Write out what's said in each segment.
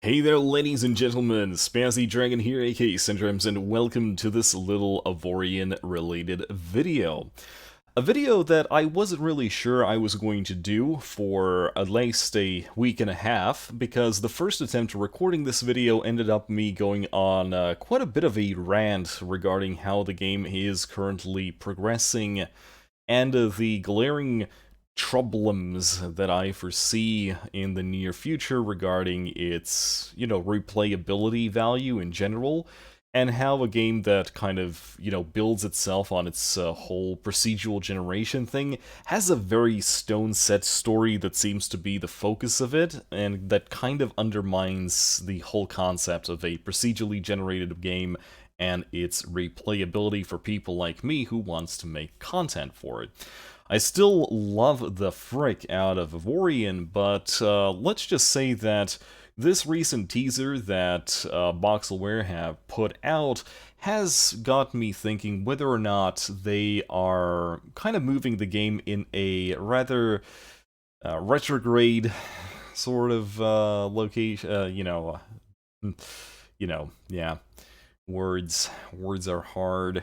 Hey there, ladies and gentlemen, Spazzy Dragon here, aka Syndromes, and welcome to this little Avorion-related video. A video that I wasn't really sure I was going to do for at least a week and a half, because the first attempt at recording this video ended up me going on quite a bit of a rant regarding how the game is currently progressing, and the glaring problems that I foresee in the near future regarding its, replayability value in general, and how a game that kind of, builds itself on its whole procedural generation thing has a very stone-set story that seems to be the focus of it, and that kind of undermines the whole concept of a procedurally generated game and its replayability for people like me who wants to make content for it. I still love the frick out of Avorion, but let's just say that this recent teaser that Boxelware have put out has got me thinking whether or not they are kind of moving the game in a rather retrograde sort of location, yeah. Words are hard.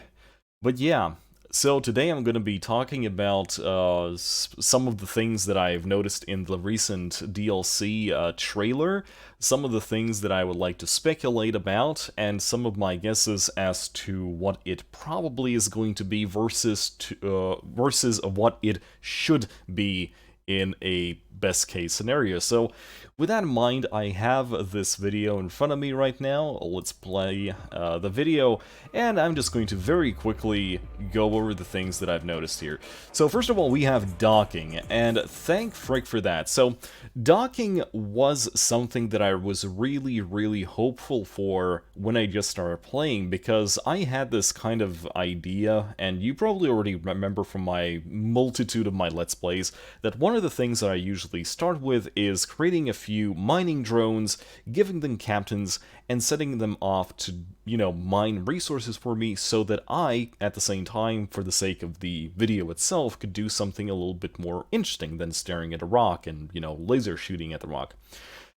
But yeah, so today I'm going to be talking about some of the things that I've noticed in the recent DLC trailer, some of the things that I would like to speculate about, and some of my guesses as to what it probably is going to be versus what it should be in a best case scenario. So with that in mind, I have this video in front of me right now. Let's play the video, and I'm just going to very quickly go over the things that I've noticed here. So first of all, we have docking, and thank frick for that. So docking was something that I was really hopeful for when I just started playing, because I had this kind of idea, and you probably already remember from my multitude of my Let's Plays, that one of the things that I usually start with is creating a few mining drones, giving them captains, and setting them off to, mine resources for me so that I, at the same time, for the sake of the video itself, could do something a little bit more interesting than staring at a rock and, laser shooting at the rock.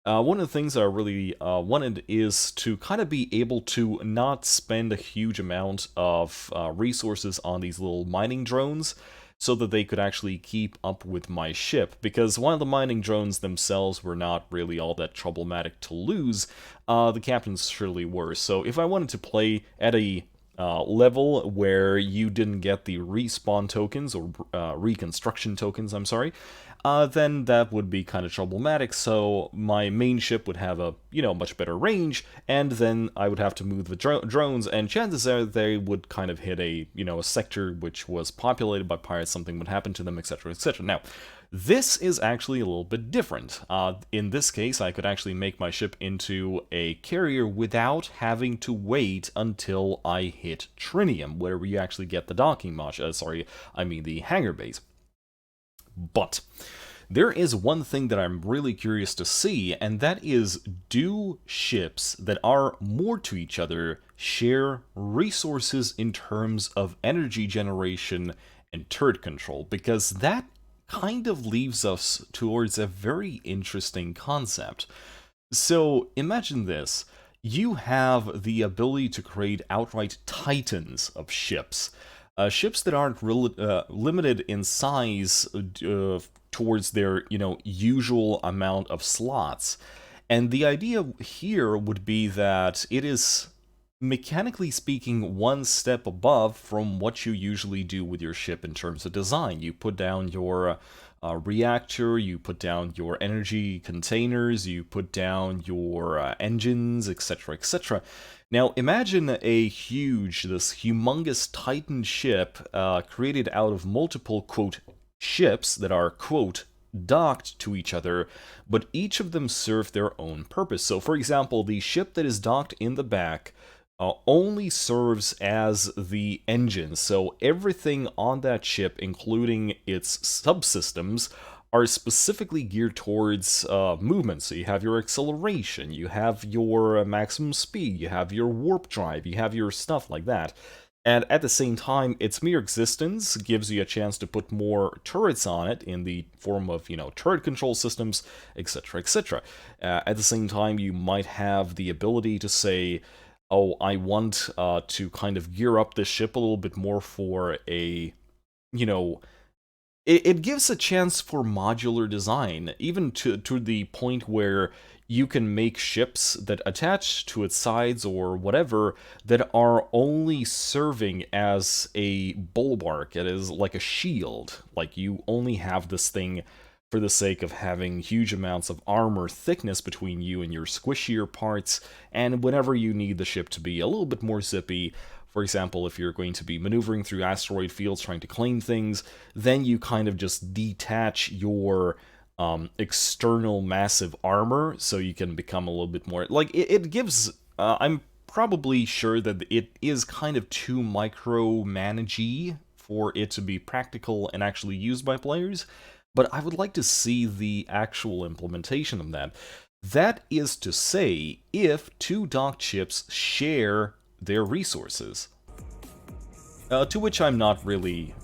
One of the things I really wanted is to kind of be able to not spend a huge amount of resources on these little mining drones, so that they could actually keep up with my ship, because while the mining drones themselves were not really all that problematic to lose, the captains surely were. So if I wanted to play at a level where you didn't get the respawn tokens, or reconstruction tokens, I'm sorry, then that would be kind of problematic, so my main ship would have a, much better range, and then I would have to move the drones, and chances are they would kind of hit a, a sector which was populated by pirates, something would happen to them, etc, etc. Now, this is actually a little bit different. In this case, I could actually make my ship into a carrier without having to wait until I hit Trinium, where we actually get the docking module, the hangar base. But there is one thing that I'm really curious to see, and that is, do ships that are moored to each other share resources in terms of energy generation and turret control? Because that kind of leaves us towards a very interesting concept. So imagine this. You have the ability to create outright titans of ships. Ships that aren't limited in size towards their, usual amount of slots. And the idea here would be that it is, mechanically speaking, one step above from what you usually do with your ship in terms of design. You put down your reactor, you put down your energy containers, you put down your engines, etc, etc. Now imagine this humongous Titan ship created out of multiple, quote, ships that are, quote, docked to each other, but each of them serve their own purpose. So for example, the ship that is docked in the back only serves as the engine, so everything on that ship, including its subsystems, are specifically geared towards movement. So you have your acceleration, you have your maximum speed, you have your warp drive, you have your stuff like that. And at the same time, its mere existence gives you a chance to put more turrets on it in the form of, turret control systems, etc., etc. At the same time, you might have the ability to say, oh, I want to kind of gear up this ship a little bit more for a, you know, it gives a chance for modular design, even to the point where you can make ships that attach to its sides or whatever that are only serving as a bulwark. It is like a shield. Like you only have this thing for the sake of having huge amounts of armor thickness between you and your squishier parts, and whenever you need the ship to be a little bit more zippy, for example, if you're going to be maneuvering through asteroid fields trying to claim things, then you kind of just detach your external massive armor so you can become a little bit more. Like, it gives. I'm probably sure that it is kind of too micromanagey for it to be practical and actually used by players, but I would like to see the actual implementation of that. That is to say, if two docked ships share their resources. To which I'm not really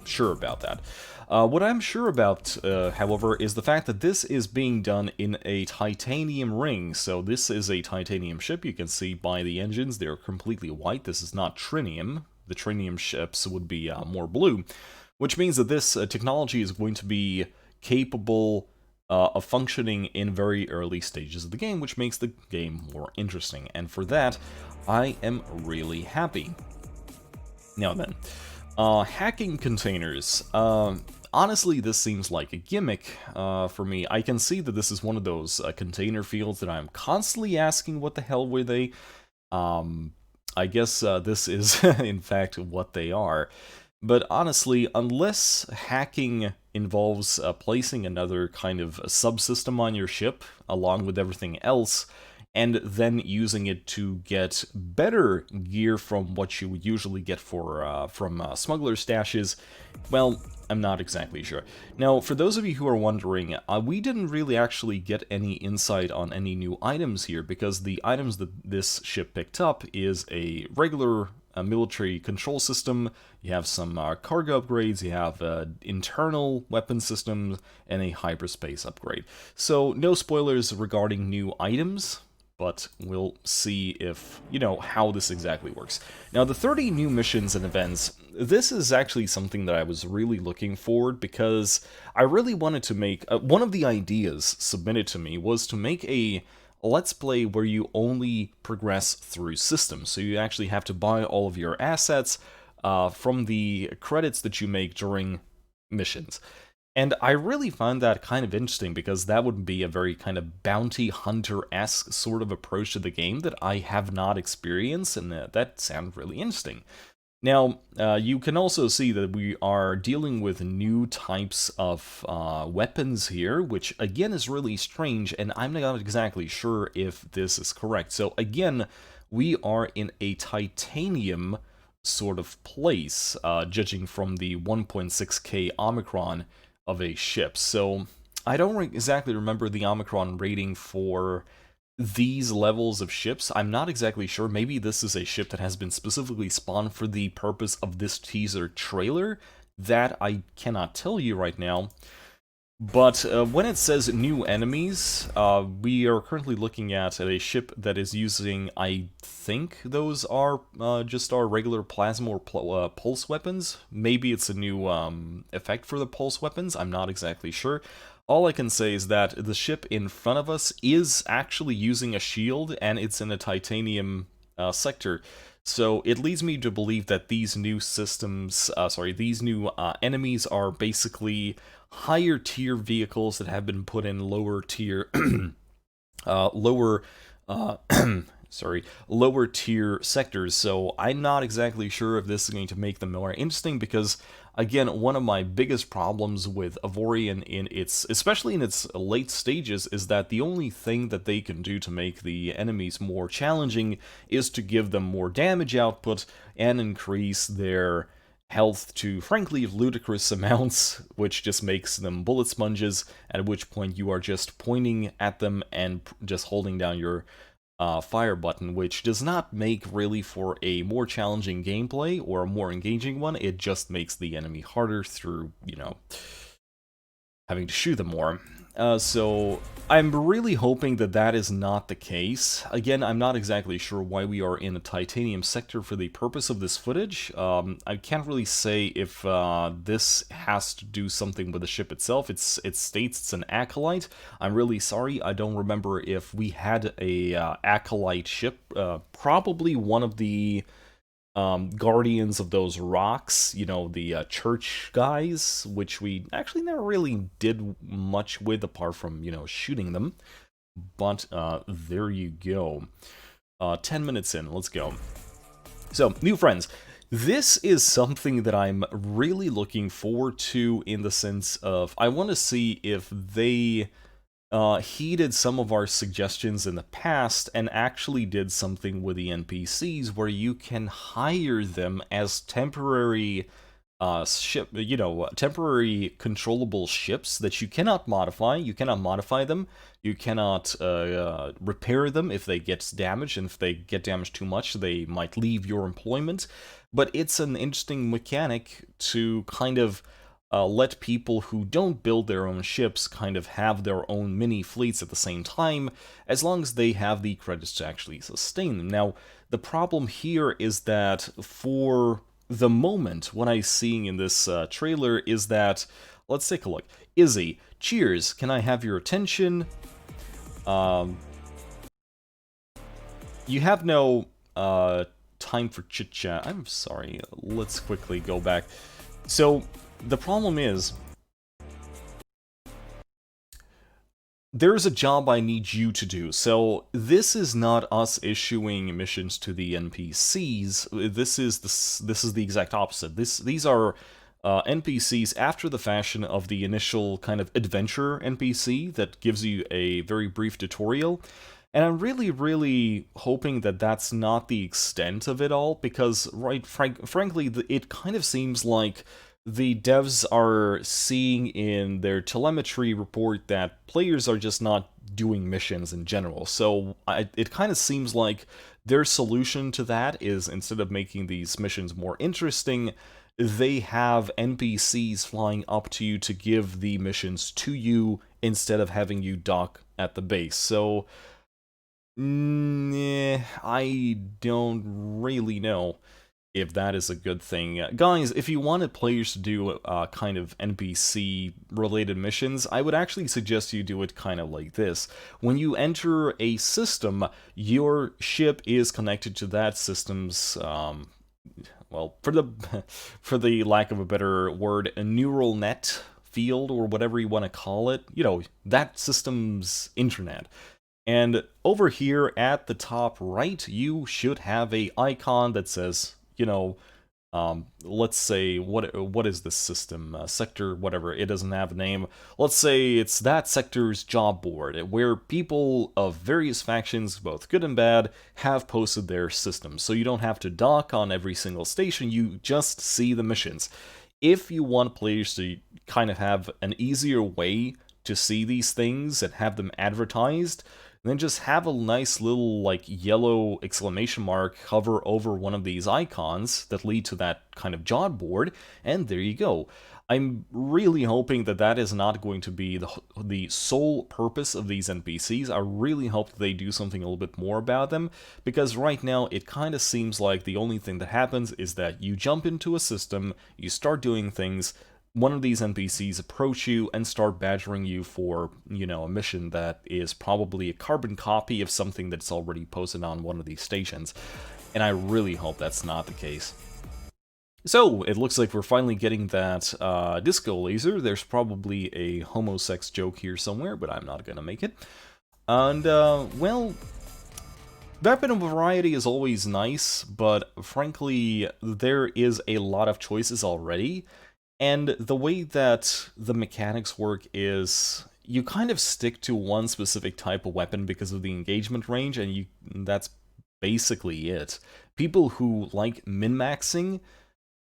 sure about that. What I'm sure about, however, is the fact that this is being done in a titanium ring. So this is a titanium ship. You can see by the engines, they're completely white. This is not trinium. The trinium ships would be more blue, which means that this technology is going to be capable of functioning in very early stages of the game, which makes the game more interesting. And for that, I am really happy. Now then, hacking containers. Honestly, this seems like a gimmick for me. I can see that this is one of those container fields that I'm constantly asking what the hell were they. I guess this is, in fact, what they are. But honestly, unless hacking involves placing another kind of subsystem on your ship, along with everything else, and then using it to get better gear from what you would usually get from smuggler stashes, well, I'm not exactly sure. Now, for those of you who are wondering, we didn't really actually get any insight on any new items here, because the items that this ship picked up is a regular military control system, you have some cargo upgrades, you have internal weapon systems, and a hyperspace upgrade. So, no spoilers regarding new items, but we'll see if, how this exactly works. Now, the 30 new missions and events, this is actually something that I was really looking forward, because I really wanted to make, one of the ideas submitted to me was to make a Let's Play where you only progress through systems, so you actually have to buy all of your assets from the credits that you make during missions. And I really find that kind of interesting, because that would be a very kind of bounty hunter-esque sort of approach to the game that I have not experienced, and that sounds really interesting. Now, you can also see that we are dealing with new types of weapons here, which again is really strange, and I'm not exactly sure if this is correct. So again, we are in a titanium sort of place, judging from the 1.6k Omicron of a ship. So I don't exactly remember the Omicron rating for these levels of ships. I'm not exactly sure. Maybe this is a ship that has been specifically spawned for the purpose of this teaser trailer. That I cannot tell you right now. But when it says new enemies, we are currently looking at a ship that is using, I think those are just our regular plasma or pulse weapons. Maybe it's a new effect for the pulse weapons, I'm not exactly sure. All I can say is that the ship in front of us is actually using a shield, and it's in a titanium sector. So it leads me to believe that these new systems, these new enemies are basically higher tier vehicles that have been put in lower tier, lower, lower tier sectors. So I'm not exactly sure if this is going to make them more interesting, because again, one of my biggest problems with Avorion especially in its late stages, is that the only thing that they can do to make the enemies more challenging is to give them more damage output and increase their health to, frankly, ludicrous amounts, which just makes them bullet sponges, at which point you are just pointing at them and just holding down your fire button, which does not make really for a more challenging gameplay or a more engaging one. It just makes the enemy harder through, having to shoot them more. So I'm really hoping that that is not the case. Again, I'm not exactly sure why we are in a titanium sector for the purpose of this footage. I can't really say if this has to do something with the ship itself. It states it's an acolyte. I'm really sorry, I don't remember if we had a acolyte ship. Probably one of the guardians of those rocks, the church guys, which we actually never really did much with apart from, shooting them. But there you go. 10 minutes in, let's go. So, new friends. This is something that I'm really looking forward to in the sense of I want to see if they heeded some of our suggestions in the past and actually did something with the NPCs where you can hire them as temporary temporary controllable ships that you cannot modify. You cannot modify them. You cannot repair them if they get damaged, and if they get damaged too much, they might leave your employment. But it's an interesting mechanic to kind of let people who don't build their own ships kind of have their own mini fleets at the same time, as long as they have the credits to actually sustain them. Now, the problem here is that for the moment, what I'm seeing in this trailer is that, let's take a look. Izzy, cheers, can I have your attention? You have no time for chit-chat. I'm sorry, let's quickly go back. So, the problem is, there's a job I need you to do. So this is not us issuing missions to the NPCs. This is the exact opposite. These are NPCs after the fashion of the initial kind of adventure NPC that gives you a very brief tutorial. And I'm really, really hoping that that's not the extent of it all, because, frankly, it kind of seems like the devs are seeing in their telemetry report that players are just not doing missions in general. So it kind of seems like their solution to that is, instead of making these missions more interesting, they have NPCs flying up to you to give the missions to you instead of having you dock at the base. So, I don't really know if that is a good thing. Guys, if you wanted players to do kind of NPC-related missions, I would actually suggest you do it kind of like this. When you enter a system, your ship is connected to that system's, well, for the lack of a better word, a neural net field, or whatever you want to call it. That system's internet. And over here at the top right, you should have a icon that says, let's say, what is this system? Sector, whatever, it doesn't have a name. Let's say it's that sector's job board, where people of various factions, both good and bad, have posted their systems. So you don't have to dock on every single station, you just see the missions. If you want players to kind of have an easier way to see these things and have them advertised, then just have a nice little, like, yellow exclamation mark hover over one of these icons that lead to that kind of job board, and there you go. I'm really hoping that that is not going to be the sole purpose of these NPCs. I really hope that they do something a little bit more about them, because right now it kind of seems like the only thing that happens is that you jump into a system, you start doing things, one of these NPCs approach you and start badgering you for, a mission that is probably a carbon copy of something that's already posted on one of these stations. And I really hope that's not the case. So, it looks like we're finally getting that disco laser. There's probably a homosex joke here somewhere, but I'm not gonna make it. And, well, weapon variety is always nice, but frankly, there is a lot of choices already. And the way that the mechanics work is you kind of stick to one specific type of weapon because of the engagement range, and that's basically it. People who like min-maxing,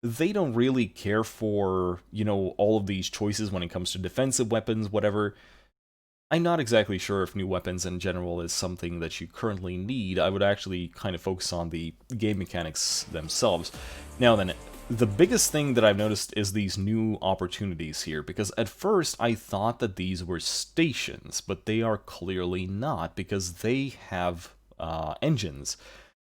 they don't really care for, all of these choices when it comes to defensive weapons, whatever. I'm not exactly sure if new weapons in general is something that you currently need. I would actually kind of focus on the game mechanics themselves. Now then, the biggest thing that I've noticed is these new opportunities here, because at first I thought that these were stations, but they are clearly not, because they have engines.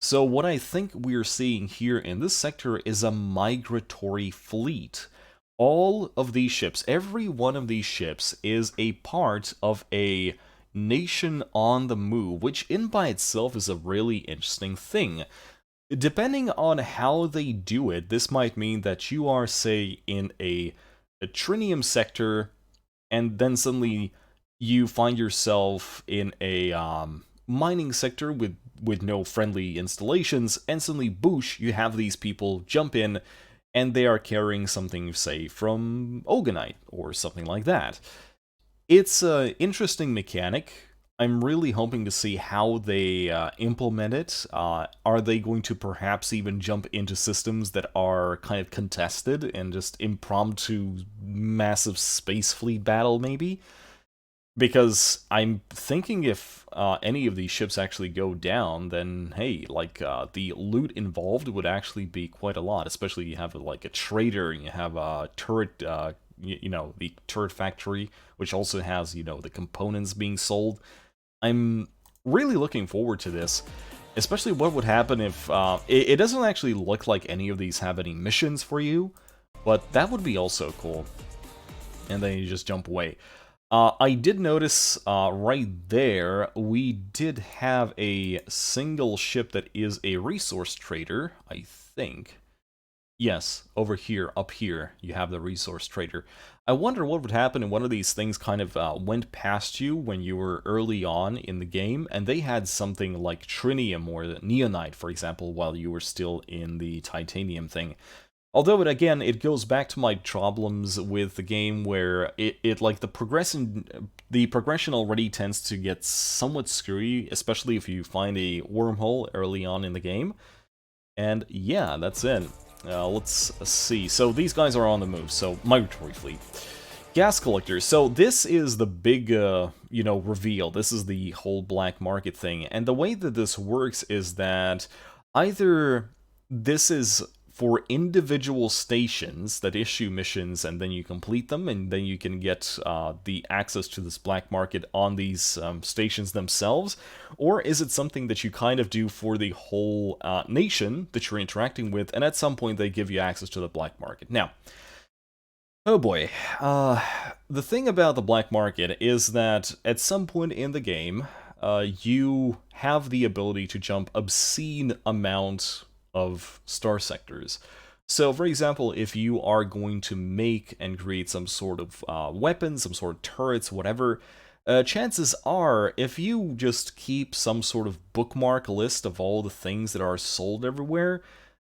So what I think we're seeing here in this sector is a migratory fleet. All of these ships, every one of these ships is a part of a nation on the move, which in by itself is a really interesting thing. Depending on how they do it, this might mean that you are, say, in a trinium sector, and then suddenly you find yourself in a mining sector with no friendly installations, and suddenly, boosh, you have these people jump in, and they are carrying something, say, from Oganite, or something like that. It's an interesting mechanic. I'm really hoping to see how they implement it. Are they going to perhaps even jump into systems that are kind of contested and just impromptu massive space fleet battle, maybe? Because I'm thinking if any of these ships actually go down, then hey, like the loot involved would actually be quite a lot. Especially you have like a trader, and you have a turret, the turret factory, which also has the components being sold. I'm really looking forward to this, especially what would happen if it doesn't actually look like any of these have any missions for you, but that would be also cool. And then you just jump away. I did notice right there, we did have a single ship that is a resource trader, I think. Yes, over here, up here, you have the resource trader. I wonder what would happen if one of these things kind of went past you when you were early on in the game, and they had something like trinium or neonite, for example, while you were still in the titanium thing. Although, it goes back to my problems with the game where it like the progression already tends to get somewhat screwy, especially if you find a wormhole early on in the game. And yeah, that's it. Let's see. So these guys are on the move. So migratory fleet, gas collectors. So this is the big, reveal. This is the whole black market thing. And the way that this works is that either this is for individual stations that issue missions, and then you complete them, and then you can get the access to this black market on these stations themselves, or is it something that you kind of do for the whole nation that you're interacting with, and at some point they give you access to the black market? Now, oh boy, the thing about the black market is that at some point in the game, you have the ability to jump obscene amount of star sectors. So, for example, if you are going to make and create some sort of weapons, some sort of turrets, whatever, chances are, if you just keep some sort of bookmark list of all the things that are sold everywhere,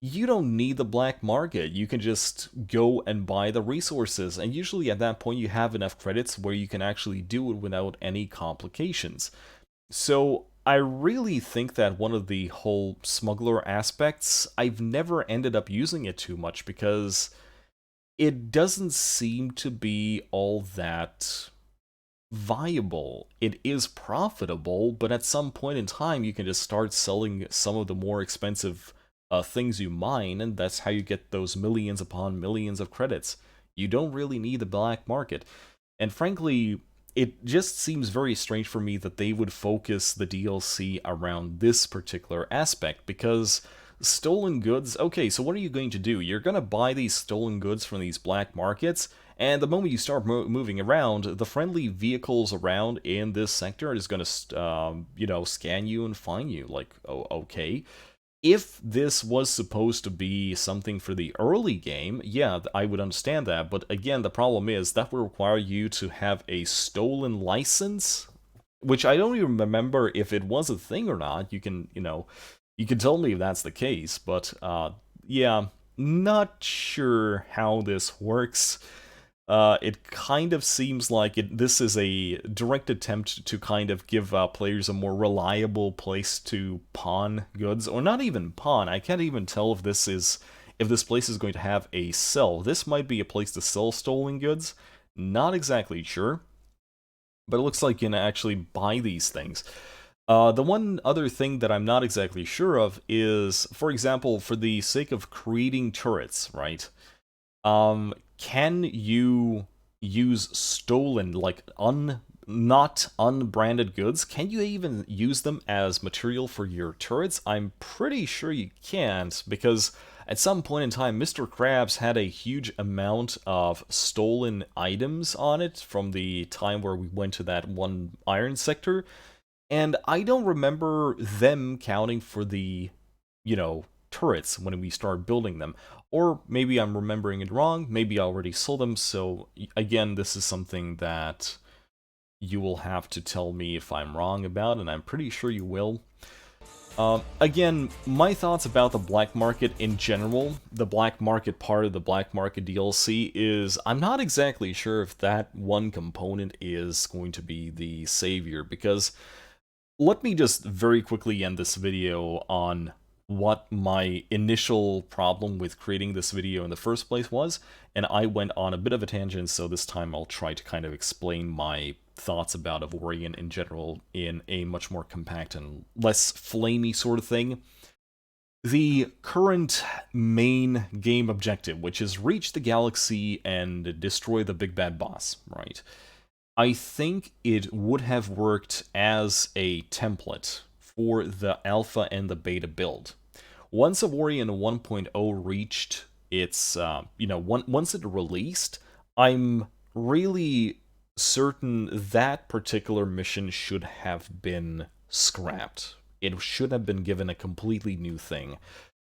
you don't need the black market. You can just go and buy the resources, and usually at that point you have enough credits where you can actually do it without any complications. So I really think that one of the whole smuggler aspects, I've never ended up using it too much because it doesn't seem to be all that viable. It is profitable, but at some point in time, you can just start selling some of the more expensive things you mine, and that's how you get those millions upon millions of credits. You don't really need the black market. And frankly, it just seems very strange for me that they would focus the DLC around this particular aspect, because stolen goods, okay, so what are you going to do? You're going to buy these stolen goods from these black markets, and the moment you start moving around, the friendly vehicles around in this sector are just going to, scan you and find you. Like, oh, okay. If this was supposed to be something for the early game, yeah, I would understand that. But again, the problem is that would require you to have a stolen license, which I don't even remember if it was a thing or not. You can tell me if that's the case. But yeah, not sure how this works. It kind of seems like this is a direct attempt to kind of give players a more reliable place to pawn goods, or not even pawn. I can't even tell if this place is going to have a sell. This might be a place to sell stolen goods. Not exactly sure. but it looks like you can actually buy these things. The one other thing that I'm not exactly sure of is, for example, for the sake of creating turrets, right? Can you use stolen, like not unbranded goods? Can you even use them as material for your turrets? I'm pretty sure you can't, because at some point in time, Mr. Krabs had a huge amount of stolen items on it from the time where we went to that one iron sector, and I don't remember them counting for the, turrets when we start building them. Or maybe I'm remembering it wrong, maybe I already sold them, so again, this is something that you will have to tell me if I'm wrong about, and I'm pretty sure you will. Again, my thoughts about the black market in general, the black market part of the black market DLC, is I'm not exactly sure if that one component is going to be the savior, because let me just very quickly end this video on what my initial problem with creating this video in the first place was, and I went on a bit of a tangent, so this time I'll try to kind of explain my thoughts about Avorion in general in a much more compact and less flamey sort of thing. The current main game objective, which is reach the galaxy and destroy the big bad boss, right? I think it would have worked as a template for the alpha and the beta build. Once Avorion 1.0 reached its, once it released, I'm really certain that particular mission should have been scrapped. It should have been given a completely new thing.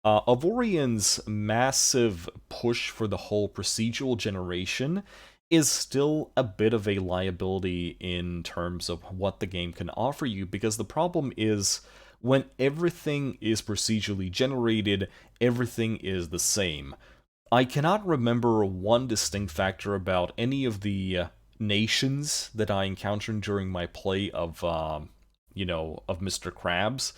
Avorion's massive push for the whole procedural generation is still a bit of a liability in terms of what the game can offer you, because the problem is when everything is procedurally generated, everything is the same. I cannot remember one distinct factor about any of the nations that I encountered during my play of Mr. Krabs.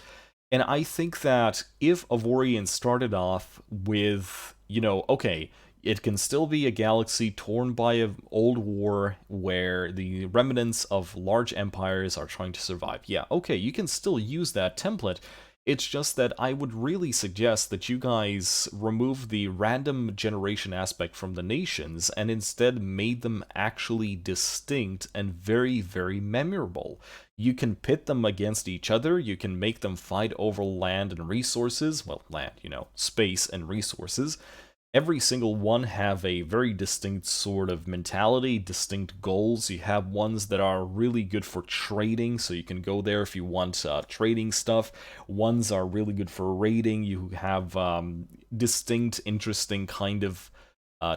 And I think that if Avorion started off with, okay, it can still be a galaxy torn by an old war where the remnants of large empires are trying to survive. Yeah, okay, you can still use that template. It's just that I would really suggest that you guys remove the random generation aspect from the nations and instead made them actually distinct and very, very memorable. You can pit them against each other, you can make them fight over land and resources, well, land, space and resources. Every single one have a very distinct sort of mentality, distinct goals. You have ones that are really good for trading, so you can go there if you want trading stuff. Ones are really good for raiding. You have distinct, interesting kind of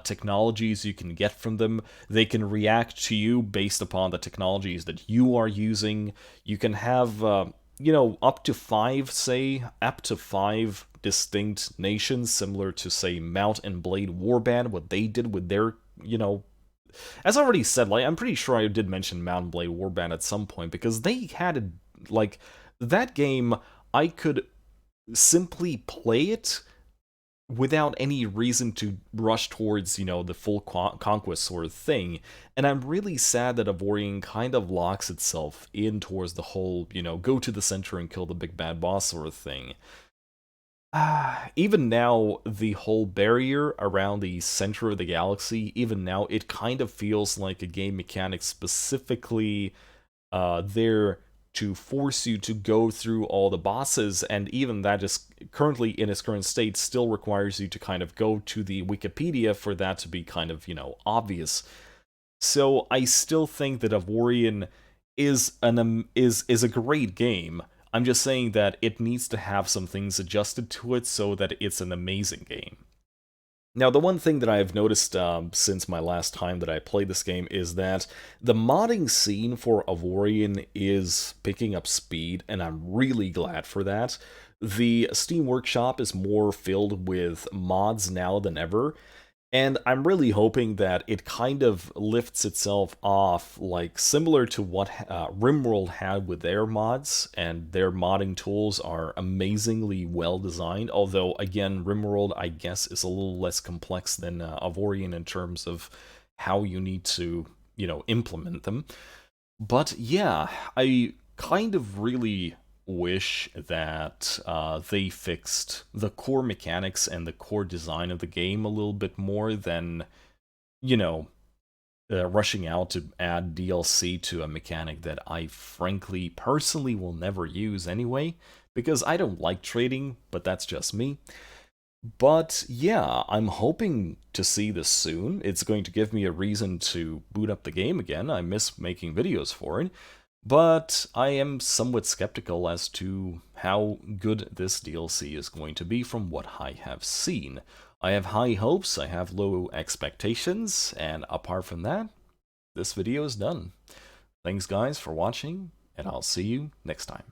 technologies you can get from them. They can react to you based upon the technologies that you are using. You can have, up to five distinct nations, similar to, say, Mount and Blade Warband, what they did with their, as I already said, like, I'm pretty sure I did mention Mount and Blade Warband at some point, because they had, like, that game, I could simply play it without any reason to rush towards, the full conquest sort of thing. And I'm really sad that Avorion kind of locks itself in towards the whole, go to the center and kill the big bad boss sort of thing. Even now, the whole barrier around the center of the galaxy, even now, it kind of feels like a game mechanic specifically there to force you to go through all the bosses, and even that is currently in its current state still requires you to kind of go to the Wikipedia for that to be kind of, obvious. So I still think that Avorion is a great game. I'm just saying that it needs to have some things adjusted to it so that it's an amazing game. Now, the one thing that I've noticed since my last time that I played this game is that the modding scene for Avorion is picking up speed, and I'm really glad for that. The Steam Workshop is more filled with mods now than ever, and I'm really hoping that it kind of lifts itself off, like similar to what RimWorld had with their mods, and their modding tools are amazingly well designed. Although, again, RimWorld, I guess, is a little less complex than Avorion in terms of how you need to, implement them. But yeah, I kind of really wish that they fixed the core mechanics and the core design of the game a little bit more than, you know, rushing out to add DLC to a mechanic that I frankly, personally will never use anyway, because I don't like trading, but that's just me. But yeah, I'm hoping to see this soon. It's going to give me a reason to boot up the game again. I miss making videos for it. But I am somewhat skeptical as to how good this DLC is going to be from what I have seen. I have high hopes, I have low expectations, and apart from that, this video is done. Thanks guys for watching, and I'll see you next time.